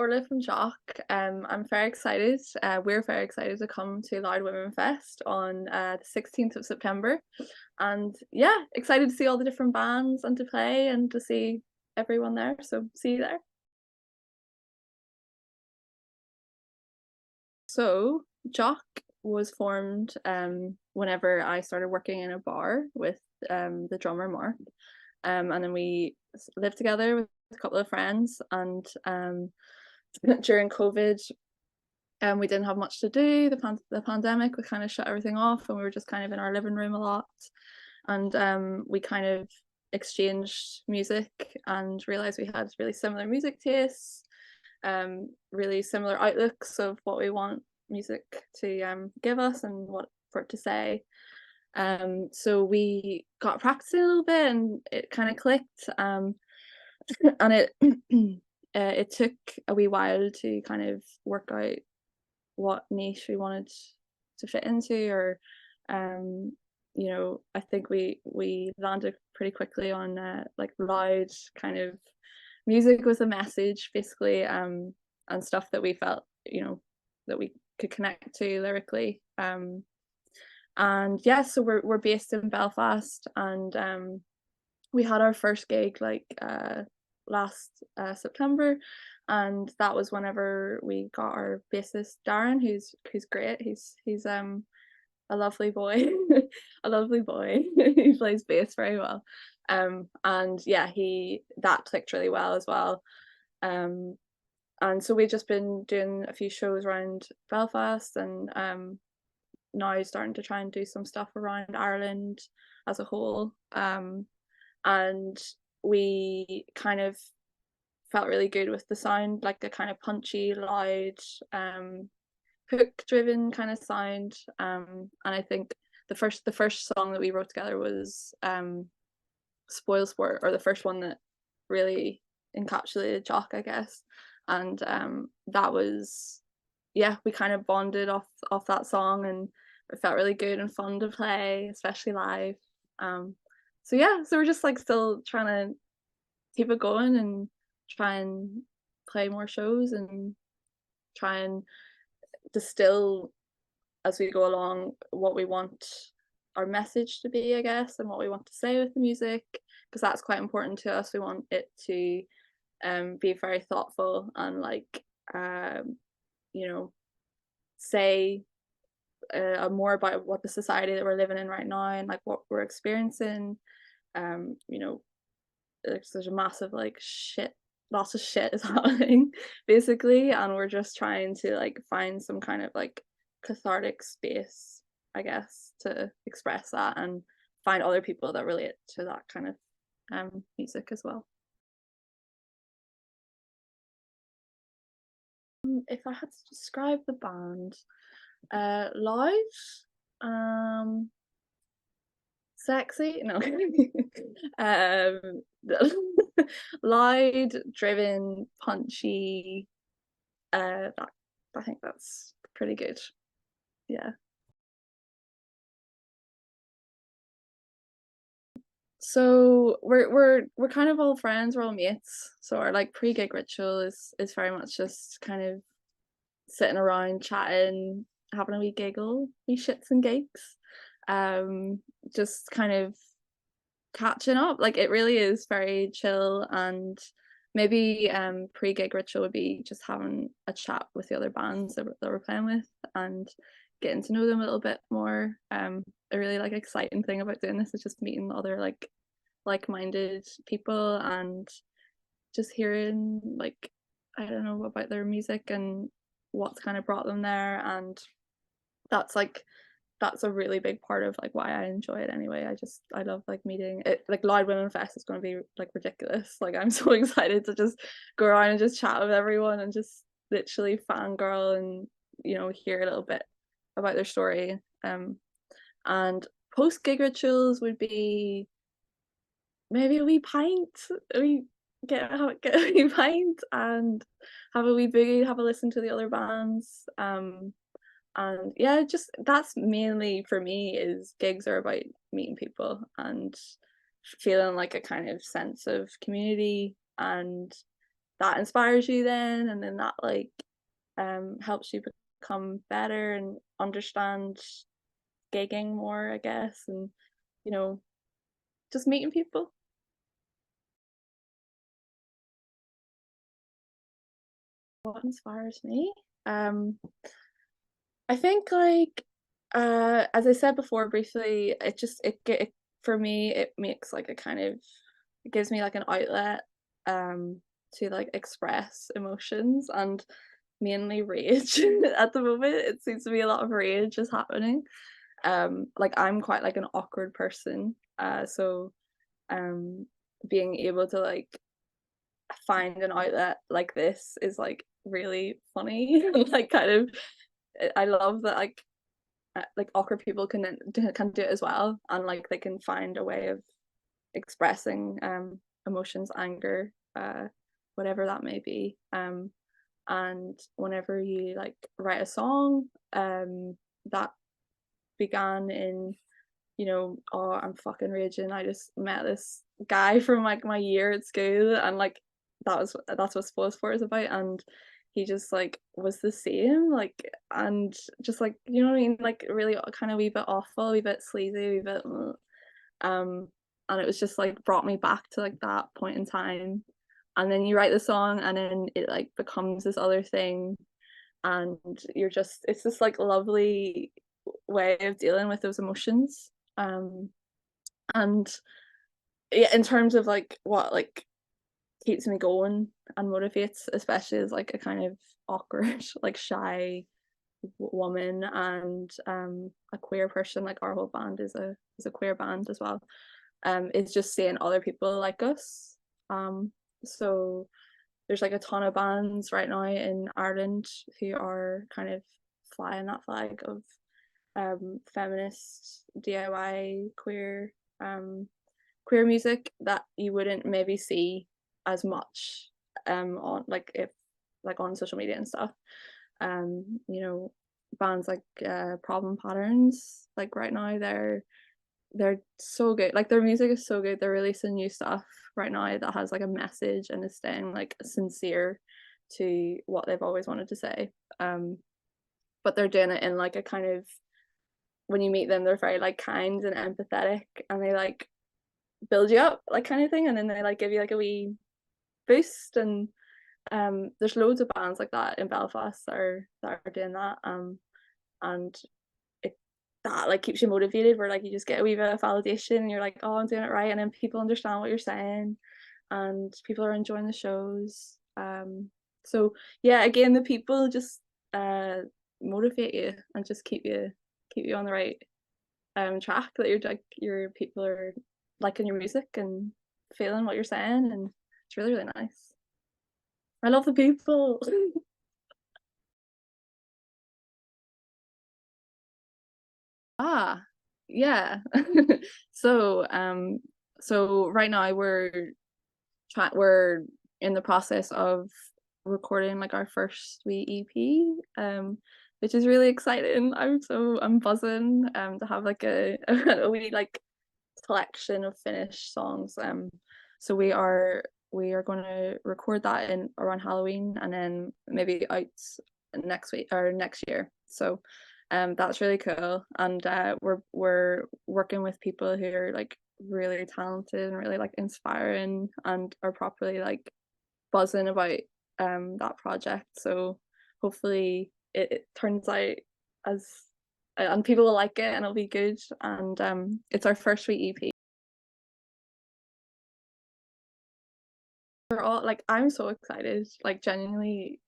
Orla from Jock. I'm very excited. We're very excited to come to Loud Women Fest on the 16th of September. And yeah, excited to see all the different bands and to play and to see everyone there. So see you there. So Jock was formed whenever I started working in a bar with the drummer Mark. And then we lived together with a couple of friends and during COVID, we didn't have much to do. The pandemic, we kind of shut everything off, and we were just kind of in our living room a lot. And we kind of exchanged music and realized we had really similar music tastes, really similar outlooks of what we want music to give us and what for it to say. So we got practicing a little bit, and it kind of clicked. And it it took a wee while to kind of work out what niche we wanted to fit into, or I think we landed pretty quickly on like loud kind of music with a message, basically, and stuff that we felt that we could connect to lyrically. And yeah, so we're based in Belfast, and we had our first gig like last September, and that was whenever we got our bassist Darren, who's great. He's a lovely boy, a lovely boy. He plays bass very well, and yeah, he that clicked really well as well. And so we've just been doing a few shows around Belfast, and now starting to try and do some stuff around Ireland as a whole. And we kind of felt really good with the sound, like the kind of punchy, loud, hook driven kind of sound. And I think the first song that we wrote together was Spoilsport, or the first one that really encapsulated Jock, I guess. And that was, yeah, we kind of bonded off that song, and it felt really good and fun to play, especially live. So yeah, so we're just like still trying to keep it going and try and play more shows and try and distill as we go along what we want our message to be, I guess, and what we want to say with the music, because that's quite important to us. We want it to be very thoughtful and like say more about what the society that we're living in right now and like what we're experiencing. There's a massive like lots of shit is happening basically, and we're just trying to like find some kind of like cathartic space, I guess, to express that and find other people that relate to that kind of music as well. If I had to describe the band, live, um sexy, no. um Loud, driven, punchy. I think that's pretty good. Yeah. So we're kind of all friends, we're all mates. So our like pre-gig ritual is very much just kind of sitting around chatting, having a wee giggle, wee shits and gigs. Just kind of catching up. Like it really is very chill, and maybe pre-gig ritual would be just having a chat with the other bands that we're playing with and getting to know them a little bit more. A really like exciting thing about doing this is just meeting other like-minded people and just hearing like, I don't know, about their music and what's kind of brought them there. And that's like that's a really big part of like why I enjoy it anyway. I love like meeting it. Like Loud Women Fest is going to be like ridiculous. Like I'm so excited to just go around and just chat with everyone and just literally fangirl and hear a little bit about their story. And post gig rituals would be maybe a wee pint. We get a wee pint and have a wee boogie, have a listen to the other bands. And yeah, just that's mainly for me, is gigs are about meeting people and feeling like a kind of sense of community and that inspires you then, and then that like helps you become better and understand gigging more, I guess, and you know, just meeting people. What inspires me? Um, I think like as I said before briefly, it for me it makes like a kind of it gives me like an outlet to like express emotions and mainly rage at the moment. It seems to be a lot of rage is happening. Like I'm quite like an awkward person. So um being able to like find an outlet like this is like really funny. Like kind of I love that like awkward people can do it as well, and like they can find a way of expressing emotions, anger, whatever that may be. And whenever you like write a song that began in, you know, oh, I'm fucking raging, I just met this guy from like my year at school, and like that's what Spoilsport is about, and he just like was the same, like, and just like, you know what I mean, like really kind of wee bit awful, a wee bit sleazy, a wee bit um and it was just like brought me back to like that point in time. And then you write the song and then it like becomes this other thing, and you're just it's this like lovely way of dealing with those emotions. And yeah, in terms of like what like keeps me going and motivates, especially as like a kind of awkward like shy woman and a queer person, like our whole band is a queer band as well, is just seeing other people like us. So there's like a ton of bands right now in Ireland who are kind of flying that flag of feminist DIY queer music that you wouldn't maybe see as much on like if like on social media and stuff. You know, bands like Problem Patterns, like right now they're so good. Like their music is so good. They're releasing new stuff right now that has like a message and is staying like sincere to what they've always wanted to say. But they're doing it in like a kind of, when you meet them, they're very like kind and empathetic, and they like build you up like kind of thing, and then they like give you like a wee boost. And there's loads of bands like that in Belfast that are doing that. And it that like keeps you motivated, where like you just get a wee bit of validation and you're like, oh, I'm doing it right, and then people understand what you're saying and people are enjoying the shows. So yeah, again, the people just motivate you and just keep you on the right track, that you're like your people are liking your music and feeling what you're saying, and it's really really nice. I love the people. Ah, yeah. So, so right now we're in the process of recording like our first wee EP, which is really exciting. I'm buzzing to have like a wee like collection of finished songs. So we are going to record that in around Halloween, and then maybe out next week or next year. So that's really cool, and we're working with people who are like really talented and really like inspiring and are properly like buzzing about that project. So hopefully it turns out as and people will like it and it'll be good. And it's our first wee EP. We're all like, I'm so excited, like genuinely.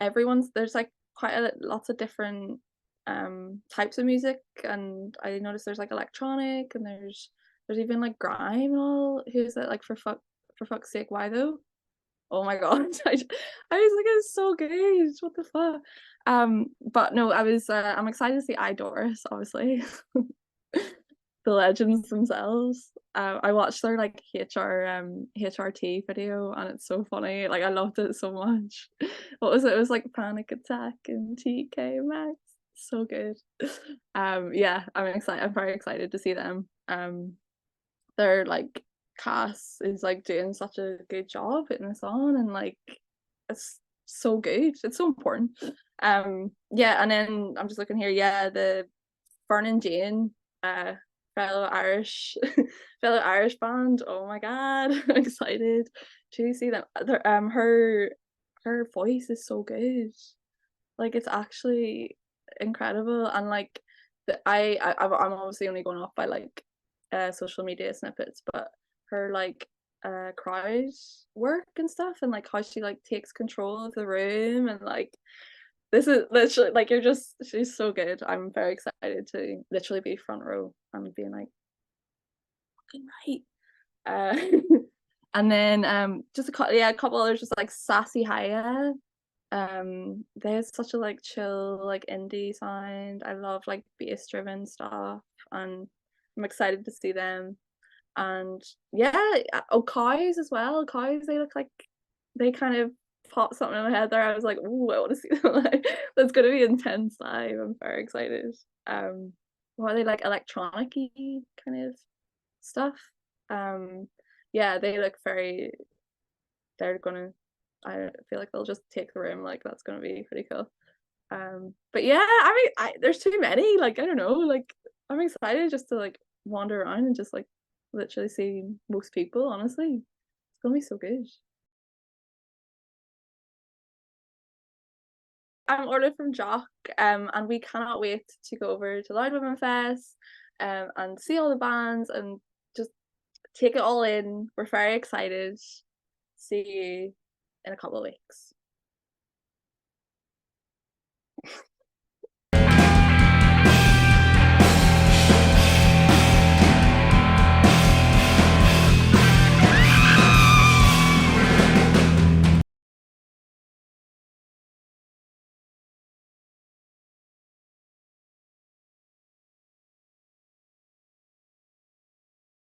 Everyone's there's like quite lots of different types of music, and I noticed there's like electronic, and there's even like grime and all. Who's it like for fuck's sake, why though? Oh my god. I was like, it's so good, what the fuck. But no, I'm excited to see Idoris, obviously. The legends themselves. I watched their like HRT video, and it's so funny. Like I loved it so much. What was it? It was like Panic Attack and TK Maxx. So good. Yeah, I'm excited. I'm very excited to see them. Their like cast is like doing such a good job putting this on, and like it's so good. It's so important. Yeah, and then I'm just looking here. Yeah, the Fern and Jane, uh, fellow Irish, fellow Irish band. Oh my god, I'm excited to see them. Her voice is so good. Like it's actually incredible, and like I'm obviously only going off by like social media snippets, but her like crowd work and stuff, and like how she like takes control of the room, and like this is literally like she's so good. I'm very excited to literally be front row and being like fucking right. And then just a couple others, just like Sassy Haya. They have such a like chill like indie sound. I love like bass driven stuff, and I'm excited to see them. And yeah, oh, Cows as well. Cows, they look like they kind of popped something in my head there. I was like, oh, I want to see them live. That's gonna be intense live. I'm very excited. um what are they, like electronic-y kind of stuff? um yeah, they look very, they're gonna, I feel like they'll just take the room. Like that's gonna be pretty cool. But yeah, I mean, there's too many. Like I don't know. Like I'm excited just to like wander around and just like literally see most people. Honestly, it's gonna be so good. I'm ordered from Jock, and we cannot wait to go over to Loud Women Fest, and see all the bands and just take it all in. We're very excited. See you in a couple of weeks.